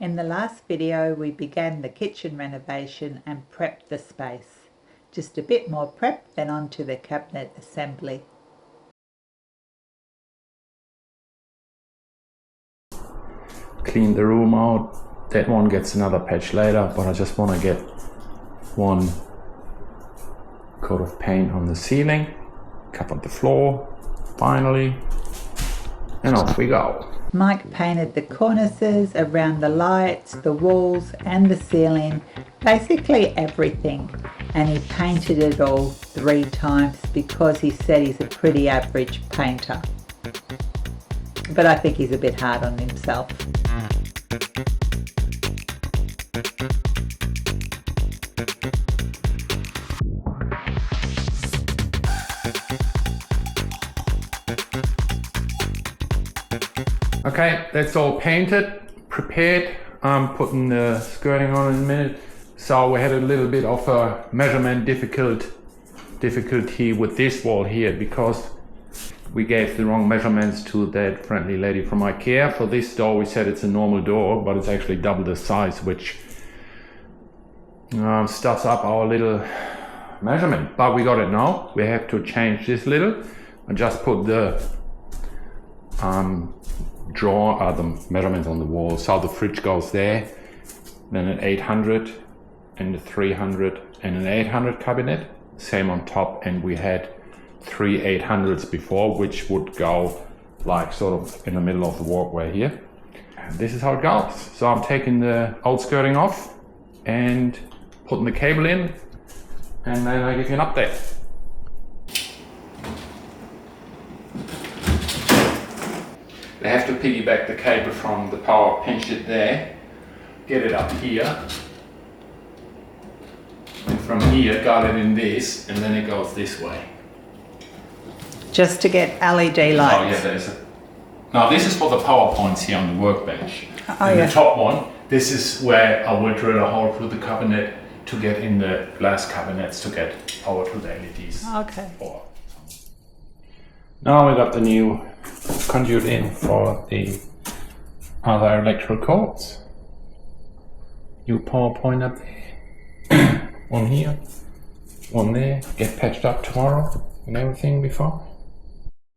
In the last video we began the kitchen renovation and prepped the space. Just a bit more prep, then onto the cabinet assembly. Clean the room out. That one gets another patch later, but I just want to get one coat of paint on the ceiling, cover the floor, finally, and off we go. Mike painted the cornices, around the lights, the walls and the ceiling, basically everything, and he painted it all 3 times because he said he's a pretty average painter. But I think he's a bit hard on himself. Okay, that's all painted, prepared. I'm putting the skirting on in a minute. So we had a little bit of a measurement difficulty with this wall here because we gave the wrong measurements to that friendly lady from IKEA. For this door we said it's a normal door, but it's actually double the size, which stuffs up our little measurement. But we got it now. We have to change this little. I just put the the measurements on the wall. So the fridge goes there, then an 800 and a 300 and an 800 cabinet, same on top, and we had 3 800s before, which would go like sort of in the middle of the walkway here. And this is how it goes. So I'm taking the old skirting off and putting the cable in, and then I give you an update. They have to piggyback the cable from the power, pinch it there, get it up here, and from here got it in this, and then it goes this way. Just to get LED lights. Oh yeah, there's a... Now this is for the power points here on the workbench. Yeah. The top one, this is where I will drill a hole through the cabinet to get in the glass cabinets to get power to the LEDs. Okay. Now we got the new conduit in for the other electrical cords. New power point up there. One here, one there. Get patched up tomorrow and everything before.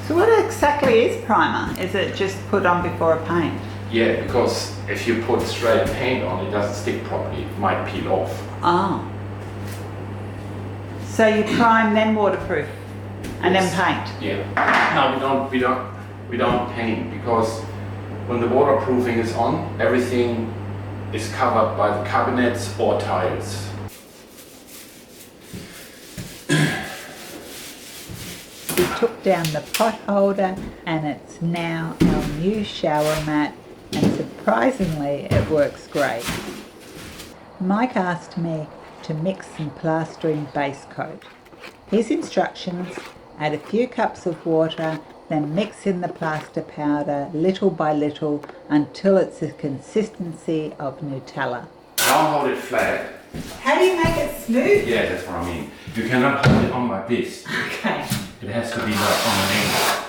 So what exactly is primer? Is it just put on before a paint? Yeah, because if you put straight paint on, it doesn't stick properly. It might peel off. Oh. So you prime then waterproof and Yes. then paint? Yeah. No, we don't paint, because when the waterproofing is on, everything is covered by the cabinets or tiles. We took down the pot holder and it's now our new shower mat, and surprisingly it works great. Mike asked me to mix some plastering base coat. His instructions: add a few cups of water, then mix in the plaster powder little by little until it's the consistency of Nutella. Don't hold it flat. How do you make it smooth? Yeah, that's what I mean. You cannot hold it on like this. Okay. It has to be like on an angle.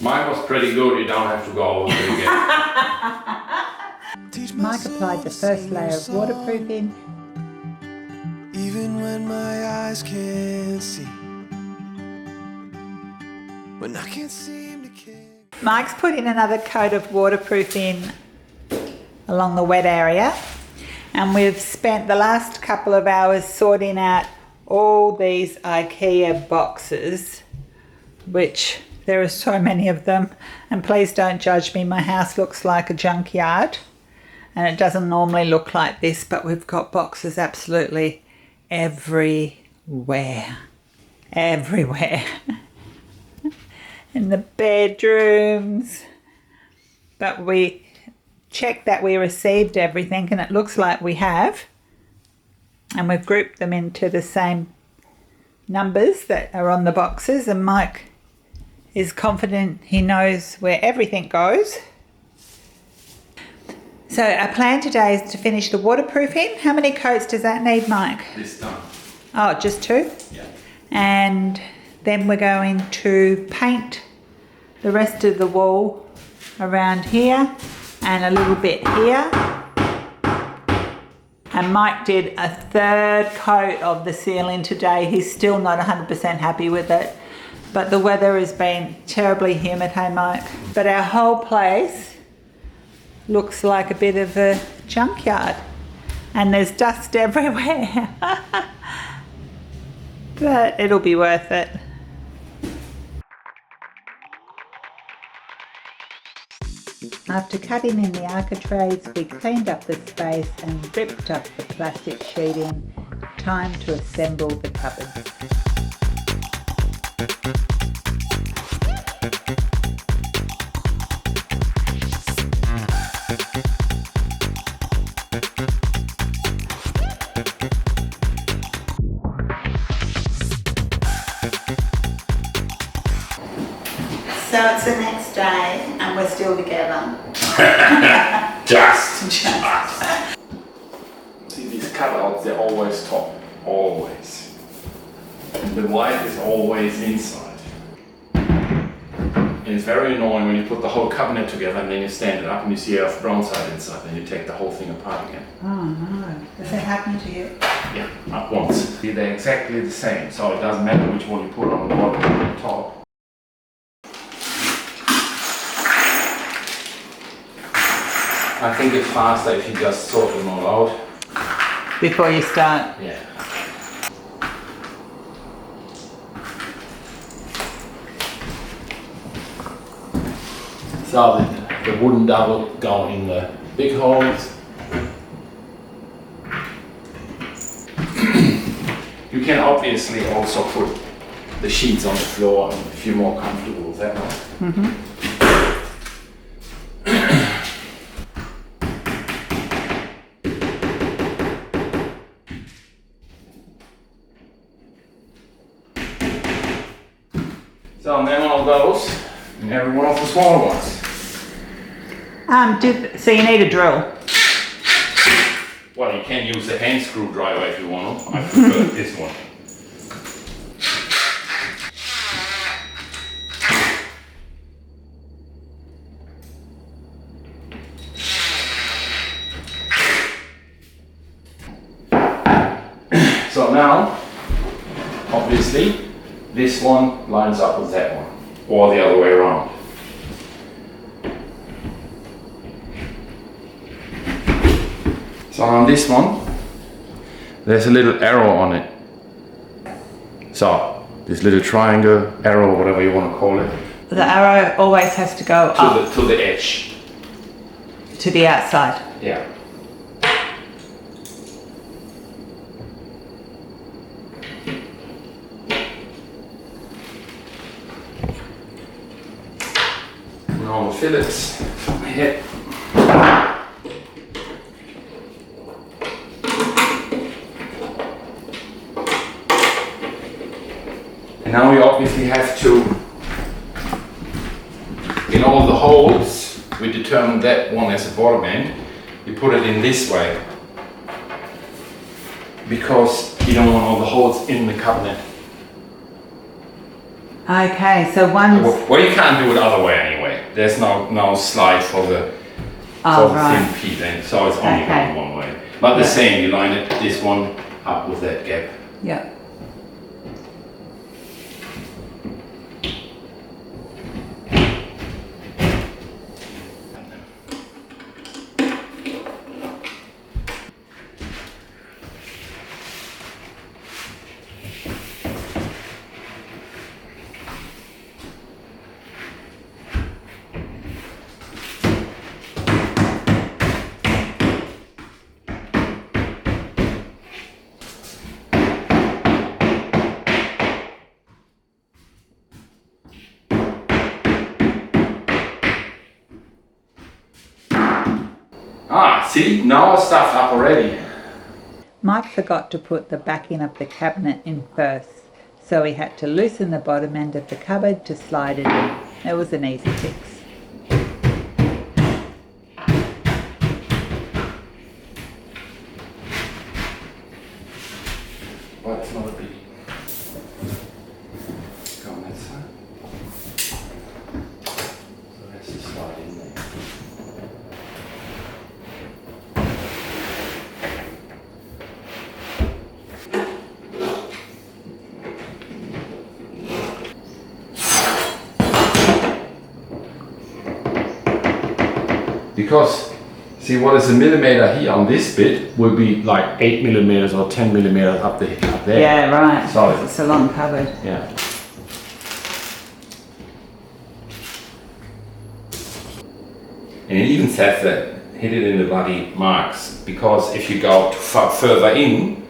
Mine was pretty good, you don't have to go over it again. Mike applied the first layer of waterproofing. Even when my eyes can't see, when I can't seem to care. Mike's put in another coat of waterproofing along the wet area, and we've spent the last couple of hours sorting out all these IKEA boxes, which there are so many of them, and please don't judge me, my house looks like a junkyard and it doesn't normally look like this, but we've got boxes absolutely everywhere. In the bedrooms. But we checked that we received everything, and it looks like we have, and we've grouped them into the same numbers that are on the boxes, and Mike is confident he knows where everything goes. So our plan today is to finish the waterproofing. How many coats does that need, Mike? This done. Oh, just 2? Yeah. And then we're going to paint the rest of the wall around here and a little bit here. And Mike did a 3rd coat of the ceiling today. He's still not 100% happy with it, but the weather has been terribly humid, hey Mike? But our whole place looks like a bit of a junkyard and there's dust everywhere. But it'll be worth it. After cutting in the architraves, we cleaned up the space and ripped up the plastic sheeting. Time to assemble the cupboards. So it's the next day and we're still together. Just. See, these cutouts, they're always top. Always. And the white is always inside. And it's very annoying when you put the whole cabinet together and then you stand it up and you see a brown side inside and you take the whole thing apart again. Oh no. Has that happened to you? Yeah, at once. See, they're exactly the same, so it doesn't matter which one you put on the bottom or on the top. I think it's faster if you just sort them all out. Before you start? Yeah. So the wooden double go in the big holes. You can obviously also put the sheets on the floor if you're more comfortable with that one. Mm-hmm. So and then one of those, and every one of the smaller ones. So you need a drill. Well, you can use the hand screwdriver if you want to. I prefer this one. So now, obviously, this one lines up with that one, or the other way around. So on this one, there's a little arrow on it. So, this little triangle, arrow, whatever you want to call it, The arrow always has to go up to the edge. to the outside. Yeah. Now the fillets here. And now we obviously have to, in all the holes, we determine that one as a bottom end. You put it in this way because you don't want all the holes in the cabinet. Okay, so one's... Well, you can't do it other way anyway. There's no slide for the right. thin peat end, so it's only Okay. going one way. But the Yeah. same, you line it this one up with that gap. Yeah. Ah, see, now it's stuffed up already. Mike forgot to put the backing of the cabinet in first, so he had to loosen the bottom end of the cupboard to slide it in. It was an easy fix. but it's not a biggie. Go on that side. So that's the slide in there. Because, see, what is a millimeter here on this bit will be like 8 millimeters or 10 millimeters up there. Yeah, right. So it's a long cupboard. yeah. And it even says that hit it in the bloody marks, because if you go further in,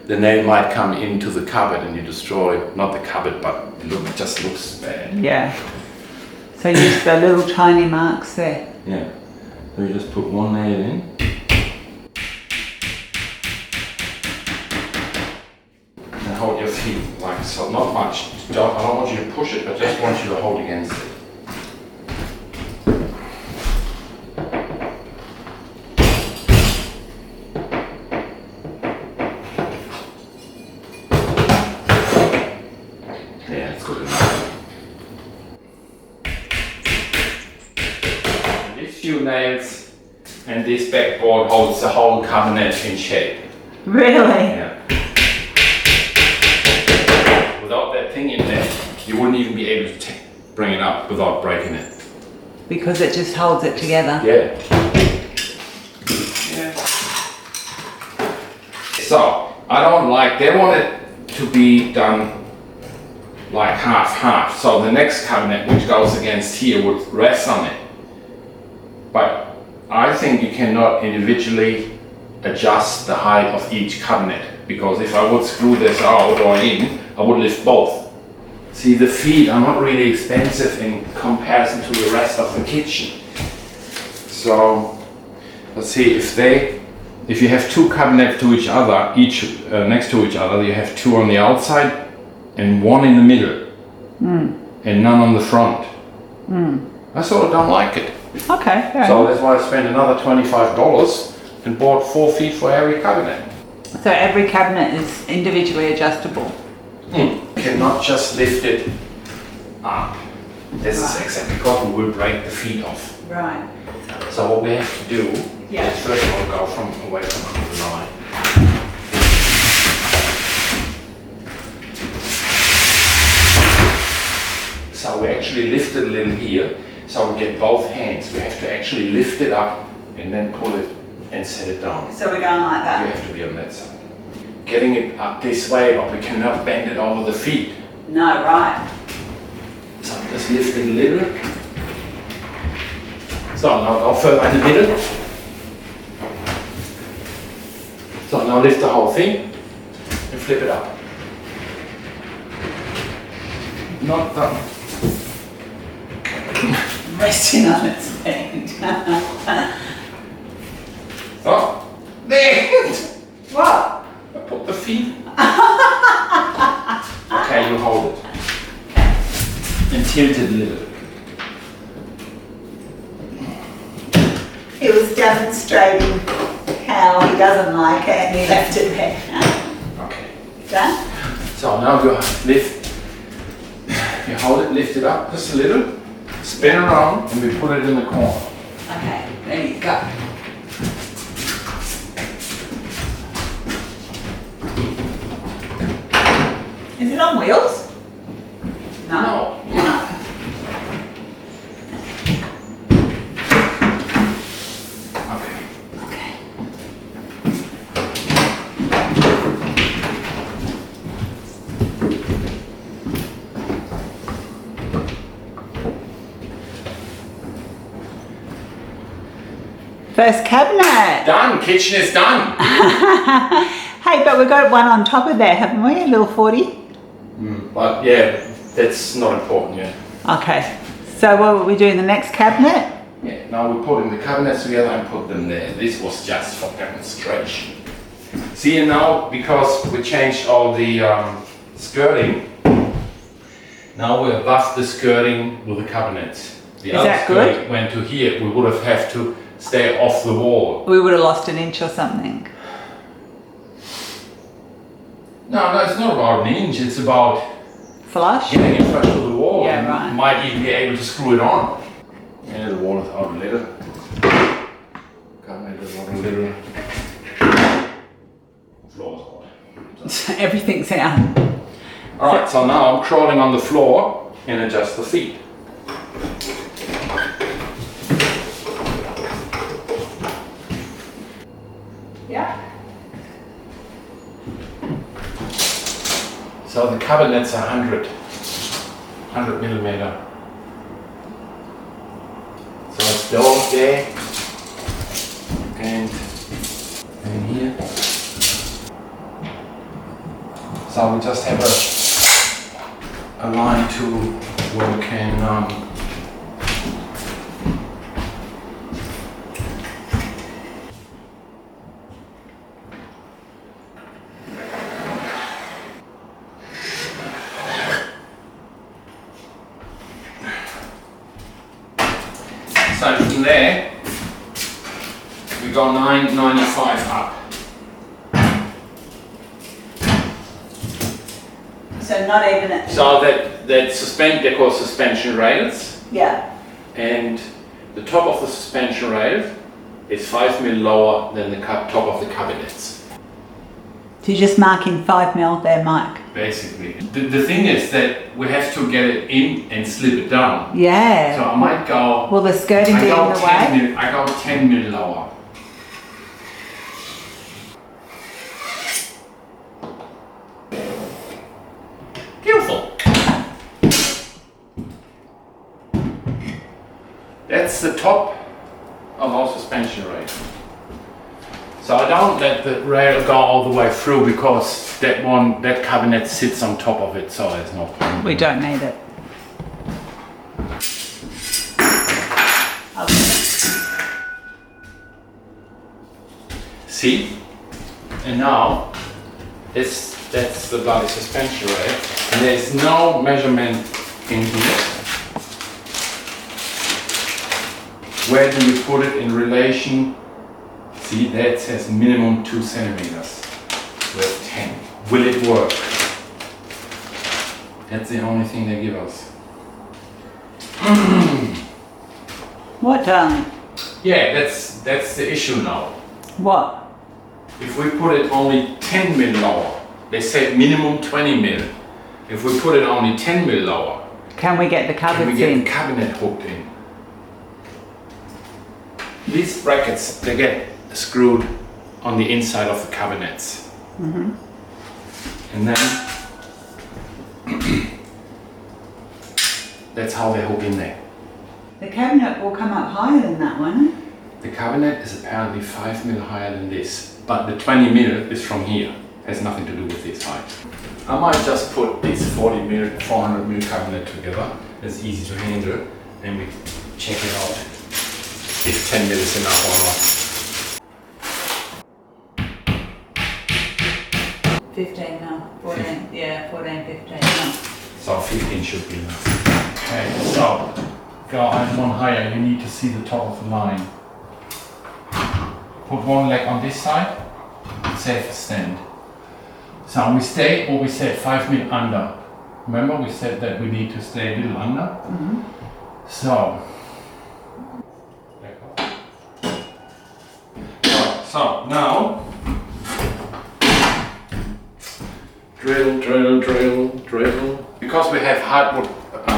the nail might come into the cupboard and you destroy, not the cupboard, but it just looks bad. Yeah. So use the little tiny marks there. Yeah. So you just put one nail in. And hold your feet like so, not much. I don't want you to push it, but just want you to hold against it. Yeah, it's good enough. Few nails and this backboard holds the whole cabinet in shape. Really? Yeah. Without that thing in there, you wouldn't even be able to bring it up without breaking it. Because it just holds it together. Yeah. Yeah. So, I don't like, they want it to be done like half-half. So the next cabinet which goes against here would rest on it. But I think you cannot individually adjust the height of each cabinet, because if I would screw this out or in, I would lift both. See, the feet are not really expensive in comparison to the rest of the kitchen. So let's see, if you have two cabinets to each other, each next to each other, you have two on the outside and one in the middle, and none on the front. I sort of don't like it. Okay, fair So enough. that's why I spent another $25 and bought 4 feet for every cabinet. So every cabinet is individually adjustable. Cannot just lift it up. This is exactly because we will break the feet off. Right. So what we have to do Yeah. is first of all go away from the line. So we actually lift it a little here, so we get both hands. We have to actually lift it up and then pull it and set it down. So we're going like You that? have to be on that side. Getting it up this way, but we cannot bend it over the feet. No, right. So just lift it a little. So now go further in the middle. So now lift the whole thing and flip it up. Not done. Resting on its head. Oh, there! What? I put the feet. Okay, you hold it. And tilt it a little. He was demonstrating how he doesn't like it and he left it there. Okay. Done? So now you lift, you hold it, lift it up just a little, spin around, and we put it in the corner. Okay, there you go. Is it on wheels? No. Okay. Okay. First cabinet. Done. Kitchen is done. Hey, but we've got one on top of there, haven't we? A little 40. But yeah, that's not important yet. Okay. So what will we do in the next cabinet? Yeah. Now we're putting the cabinets together and put them there. This was just for demonstration. See, and now because we changed all the skirting, now we're above the skirting with the cabinets. The Is other that skirting good? went to here. We would have to stay off the wall. We would have lost an inch or something. No, it's not about an inch. It's about Flush? getting it flush to the wall. Yeah, and right. Might even be able to screw it on. Yeah, the wall is out a little. Can't make it out a little. Floor's hot. Everything's out. Alright, so now I'm crawling on the floor and adjust the feet. Yeah. So the cabinet's 100 millimeter. So it's down there and here. So we just have a line to where we can so from there we go 995 up. So not even at... So they're called suspension rails, Yeah. and the top of the suspension rail is 5 mil lower than the top of the cabinets. So you're just marking 5 mil there, Mike. Basically, the thing is that we have to get it in and slip it down. Yeah. So I might go. Will the skirting be in the way? I go 10 mil lower. Beautiful. That's the top of our suspension rail. So I don't let the rail go all the way through because that cabinet sits on top of it, so there's no point. We don't need it. See? And now that's the bloody suspension rail, and there's no measurement in here. Where do you put it in relation? See, that says minimum 2 centimeters. We're 10. Will it work? That's the only thing they give us. What, darling? Yeah, that's the issue now. What? If we put it only 10 mil lower, they say minimum 20 mil. If we put it only 10 mil lower, Can we get the can cupboards we get in? the cabinet hooked in? These brackets, they get screwed on the inside of the cabinets. Mm-hmm. And then that's how they hook in there. The cabinet will come up higher than that one. The cabinet is apparently 5 mil higher than this, but the 20 mil is from here. Has nothing to do with this height. I might just put this 40 mil, 400 mil cabinet together. It's easy to handle, and we check it out if 10 mil is enough or not. 15 now. 14. Yeah, 14, 15 now. So 15 should be enough. Okay, so go one higher. You need to see the top of the line. Put one leg on this side. Safe stand. So we stay, or we said 5 mil under. Remember we said that we need to stay a little under. Mm-hmm. So. So now. Drill, drill, drill, drill. Because we have hardwood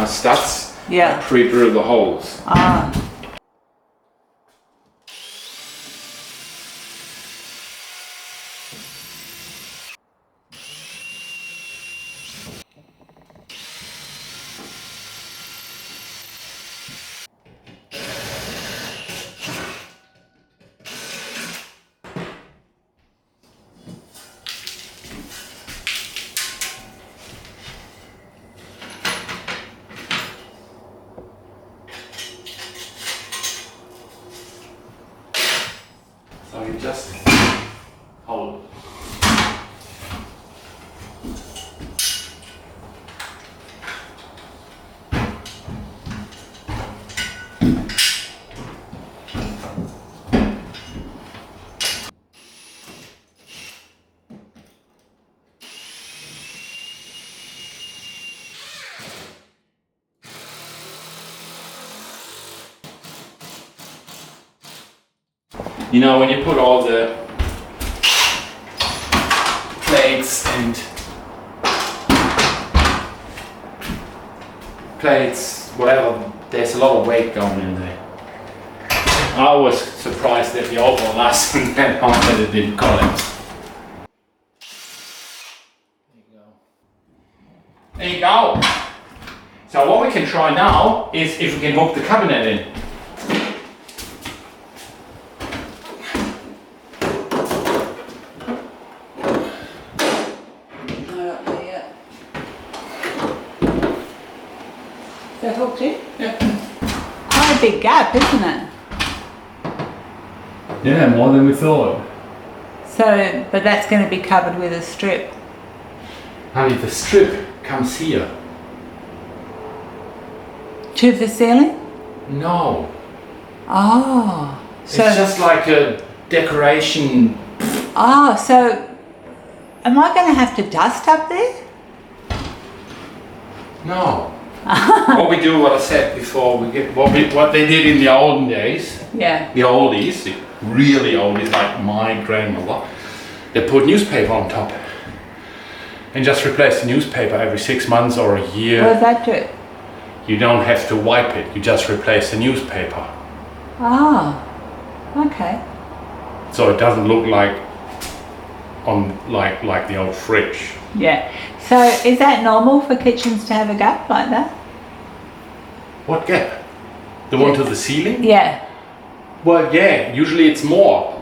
studs, Yeah. I pre-drill the holes. Ah. So you just hold. You know, when you put all the plates and whatever, there's a lot of weight going in there. I was surprised that the old one lasted that long that it didn't collapse. There you go. So what we can try now is if we can hook the cabinet in. Not up there yet. Is that hooked in? Yeah. Quite a big gap, isn't it? Yeah, more than we thought. So, but that's going to be covered with a strip. Honey, the strip comes here. To the ceiling? No. Oh. So It's just like a decoration. oh, so am I going to have to dust up there? No. What we do, what I said before, we get what they did in the olden days. Yeah. The oldies, the really oldies, like my grandmother, they put newspaper on top and just replace the newspaper every 6 months or a year. What does that do? You don't have to wipe it, you just replace the newspaper. Oh, okay. So it doesn't look like like the old fridge. Yeah. So is that normal for kitchens to have a gap like that? What gap? The one to the ceiling? Yeah. Well, yeah, usually it's more.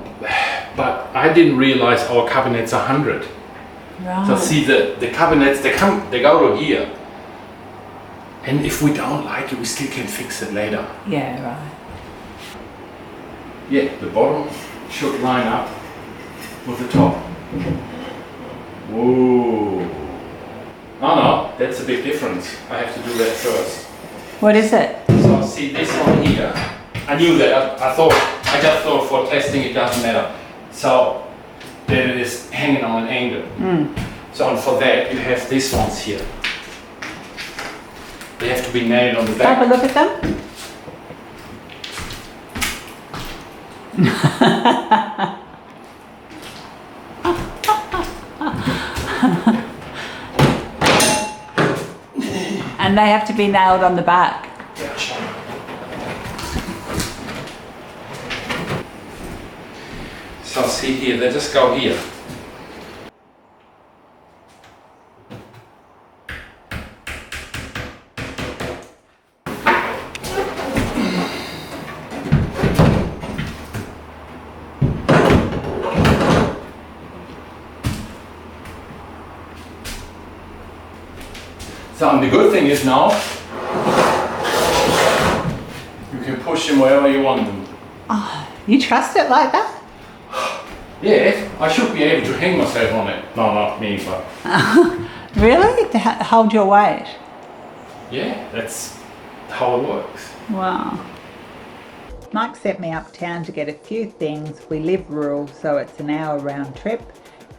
But I didn't realize our cabinet's 100. Right. So see the cabinets, they go to here. And if we don't like it, we still can fix it later. Yeah, right. Yeah, the bottom should line up with the top. Whoa. Oh no, that's a big difference. I have to do that first. What is it? So see this one here. I knew that. I just thought for testing it doesn't matter. So then it is hanging on an angle. So and for that you have these ones here. They have to be nailed on the back. Have a look at them. And they have to be nailed on the back. Yeah, sure. So see here, they just go here. So and the good thing is now, you can push them wherever you want them. Oh, you trust it like that? Yeah, I should be able to hang myself on it. No, not me, but Really? To hold your weight? yeah, that's how it works. Wow. Mike sent me uptown to get a few things. We live rural, so it's an hour round trip.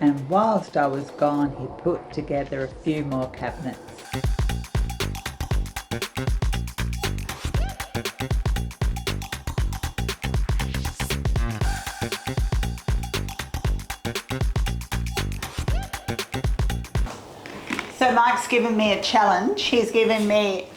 And whilst I was gone, he put together a few more cabinets. So Mike's given me a challenge. He's given me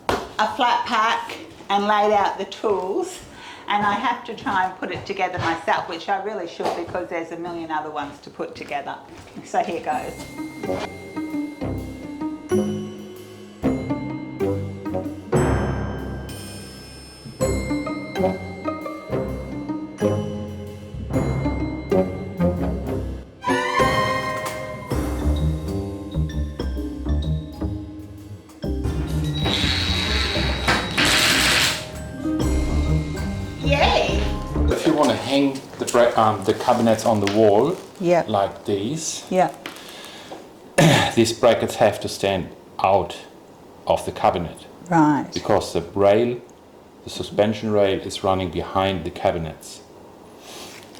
a flat pack and laid out the tools, and I have to try and put it together myself, which I really should because there's a million other ones to put together. So here goes. Yay! If you want to hang the cabinets on the wall, Yeah. like these, Yeah. these brackets have to stand out of the cabinet Right. because the rail, the suspension rail, is running behind the cabinets.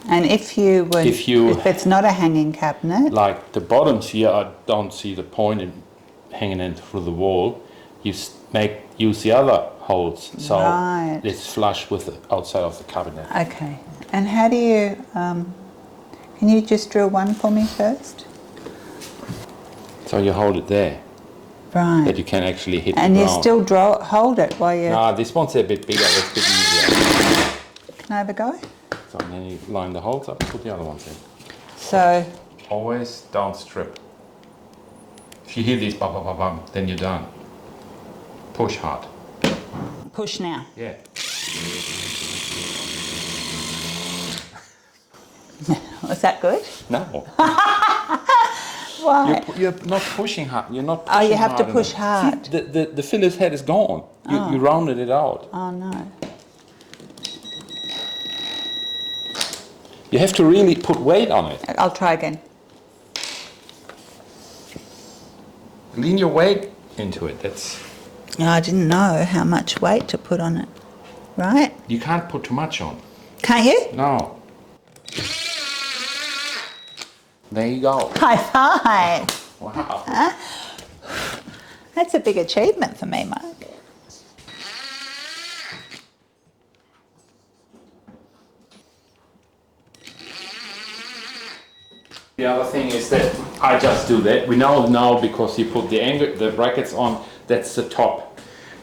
And if it's not a hanging cabinet, Like the bottoms here, I don't see the point in hanging in through the wall. Use the other holes, so Right. it's flush with the outside of the cabinet. Okay. And how do you, can you just drill one for me first? So you hold it there, Right. that you can actually hit And the you ground. still hold it while you... Nah, this one's a bit bigger, that's a bit easier. Can I have a go? So then you line the holes up, put the other ones in. So, Always don't strip. If you hear these bum bum bum bum, then you're done. Push hard. push now. Yeah. Was that good? No. Why? You're not pushing hard. You're not Oh, pushing you have to hard push enough. hard. See, the filler's head is gone. You rounded it out. Oh no. You have to really put weight on it. I'll try again. Lean your weight into it. That's. I didn't know how much weight to put on it. Right? You can't put too much on. Can't you? No. There you go. High five. Wow. That's a big achievement for me, Mike. The other thing is that I just do that. We know now because you put the brackets on, that's the top.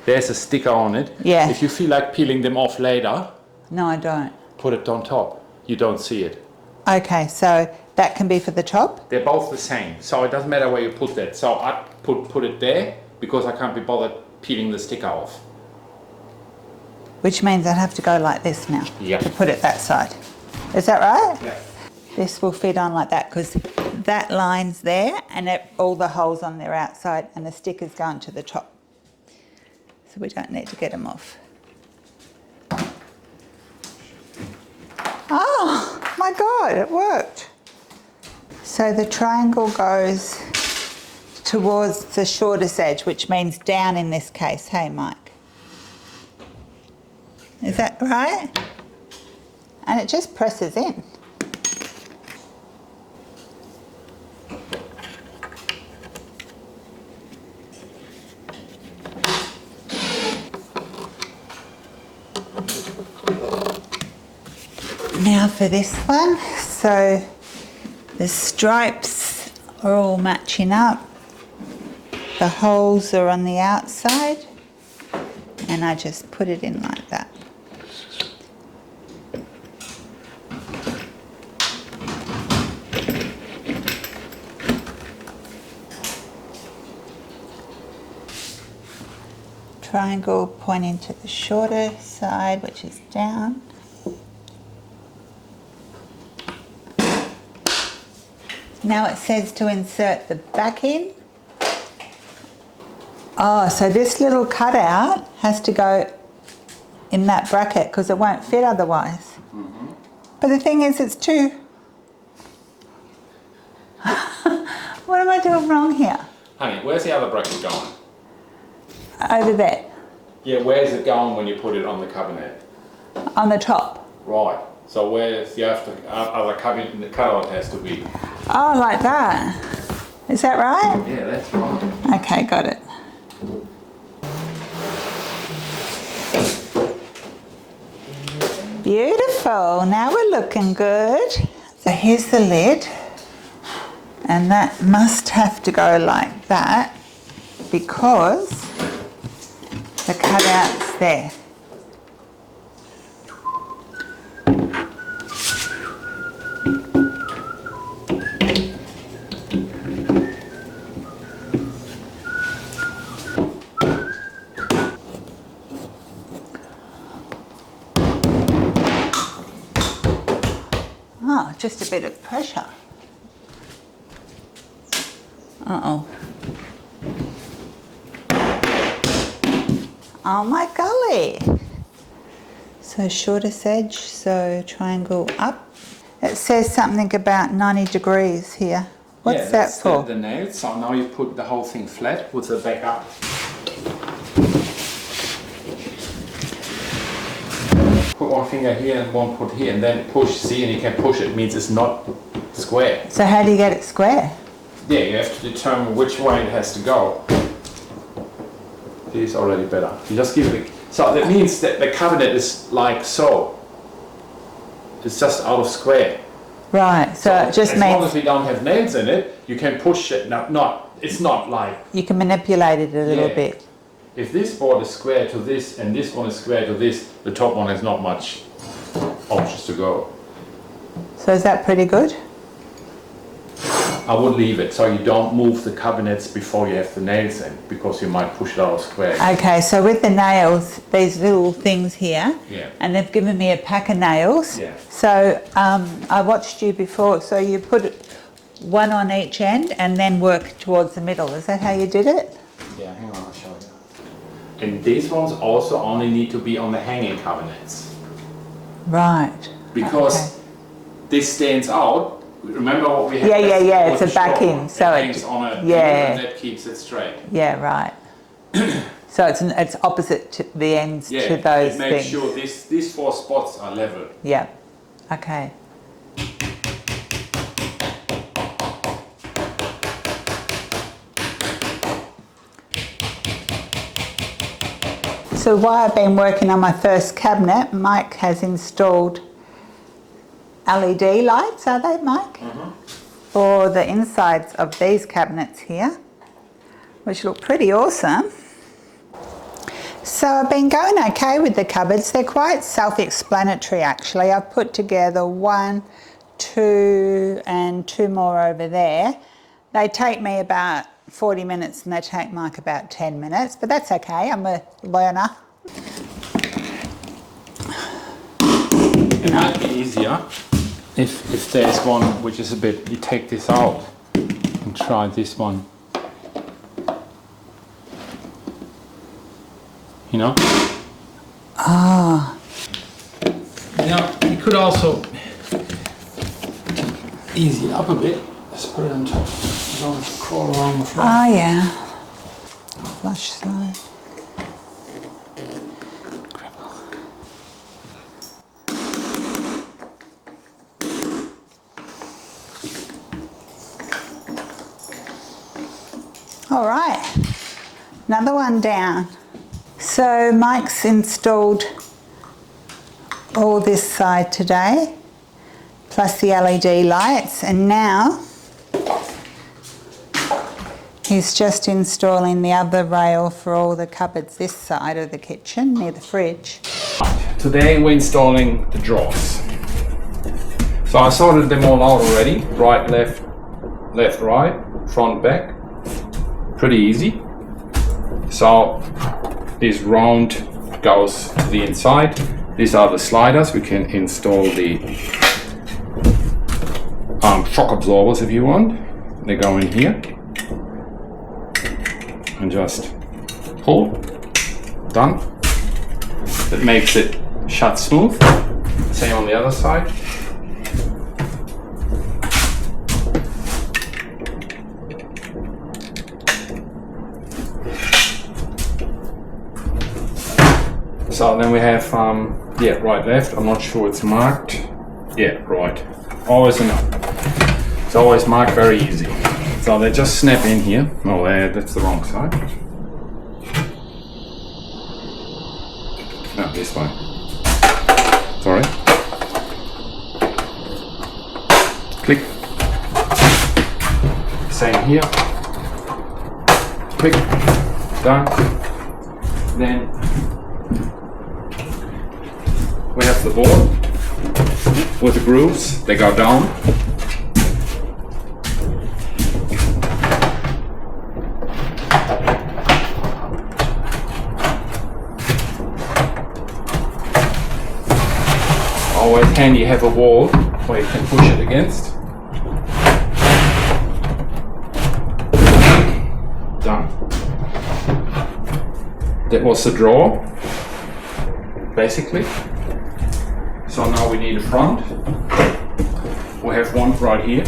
There's a sticker on it. Yeah. If you feel like peeling them off later, No, I don't. put it on top. You don't see it. Okay, so that can be for the top? They're both the same, so it doesn't matter where you put that. So I put it there because I can't be bothered peeling the sticker off. Which means I'd have to go like this now. Yeah. To put it that side. Is that right? Yeah. This will fit on like that because that line's there and all the holes on their outside and the sticker's going to the top. So we don't need to get them off. Oh my God, it worked. So the triangle goes towards the shortest edge, which means down in this case. Hey, Mike. Is that right? And it just presses in. Now for this one, so the stripes are all matching up. The holes are on the outside and I just put it in like that. Triangle pointing to the shorter side, which is down. Now it says to insert the back in. Oh, so this little cutout has to go in that bracket because it won't fit otherwise. Mm-hmm. But the thing is, it's too... What am I doing wrong here? Honey, where's the other bracket going? Over there, Yeah, where's it going when you put it on the cabinet? on the top. Right. So where's the other cabinet? The cutout has to be. Oh, like that. Is that right? Yeah, that's right. Okay, got it. Beautiful, now we're looking good. So here's the lid, and that must have to go like that because the cutout's there. Oh, just a bit of pressure. Uh-oh. Oh my golly. So shortest edge, so triangle up. It says something about 90 degrees here. What's that for? The nails. So now you put the whole thing flat with the back up. Put one finger here and one put here and then push, see, and you can push it. It means it's not square. So how do you get it square? Yeah, you have to determine which way it has to go. This is already better. You just give it, So that means that the cabinet is like so. It's just out of square. Right, so it just as long means as we don't have nails in it, you can push it. It's not like... you can manipulate it a little Yeah. bit. If this board is square to this and this one is square to this, the top one has not much options to go. So is that pretty good? I would leave it so you don't move the cabinets before you have the nails in, because you might push it out of square. Okay, so with the nails, these little things here, Yeah. and they've given me a pack of nails. Yeah. So I watched you before, so you put one on each end and then work towards the middle. Is that how you did it? Yeah, hang on, I'll show you. And these ones also only need to be on the hanging cabinets, Right. because Okay. this stands out. Remember what we had? Yeah, with it's the a back straw in, one. so it it- hangs on a yeah. and that keeps it straight. Yeah, right. So it's opposite to the ends Yeah, to those it makes things. sure these 4 spots are level. Yeah. Okay. So while I've been working on my first cabinet, Mike has installed LED lights, are they, Mike? For the insides of these cabinets here, which look pretty awesome. So I've been going okay with the cupboards. They're quite self-explanatory actually. I've put together 1, 2 and 2 more over there. They take me about 40 minutes and they take Mike about 10 minutes, but that's okay, I'm a learner. It might be easier if there's one which is a bit, you take this out and try this one. You know? Ah. You could also ease it up a bit. Let's put it on top. You don't have to crawl around the floor. Oh yeah. Flush slow. All right, another one down. So Mike's installed all this side today, plus the LED lights, and now he's just installing the other rail for all the cupboards this side of the kitchen, near the fridge. Today we're installing the drawers. So I sorted them all out already. Right, left, left, right, front, back. Pretty easy. So this round goes to the inside. These are the sliders. We can install the shock absorbers if you want. They go in here and just pull. Done. That makes it shut smooth. Same on the other side. So then we have, yeah, right, left. I'm not sure it's marked. Yeah, right. Always enough. It's always marked very easy. So they just snap in here. Oh, that's the wrong side. No, this way. Sorry. Click. Same here. Click. Done. Then we have the board with the grooves. They go down. Always handy have a wall where you can push it against. Done. That was the drawer, basically. So now we need a front. We have one right here.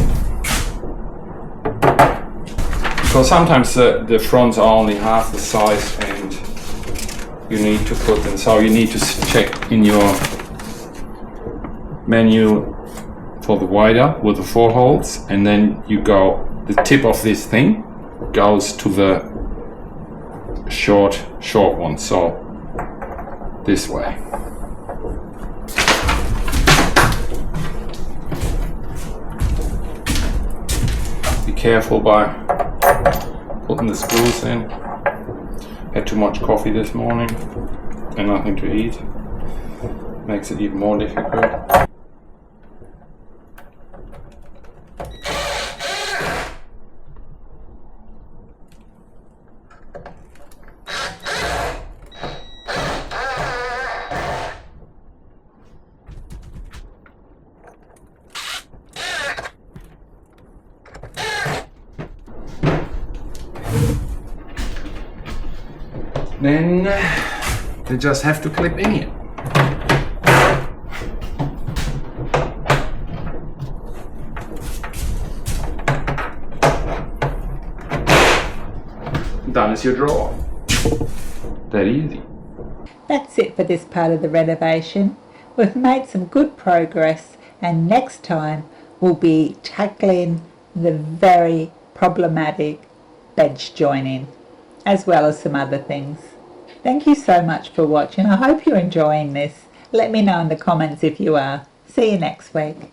Because sometimes the fronts are only half the size and you need to put them. So you need to check in your menu for the wider with the 4 holes, and then you go, the tip of this thing goes to the short one. So this way. Be careful by putting the screws in. Had too much coffee this morning and nothing to eat. Makes it even more difficult. Then they just have to clip in here. Done is your drawer. That easy. That's it for this part of the renovation. We've made some good progress, and next time we'll be tackling the very problematic bench joining, as well as some other things. Thank you so much for watching. I hope you're enjoying this. Let me know in the comments if you are. See you next week.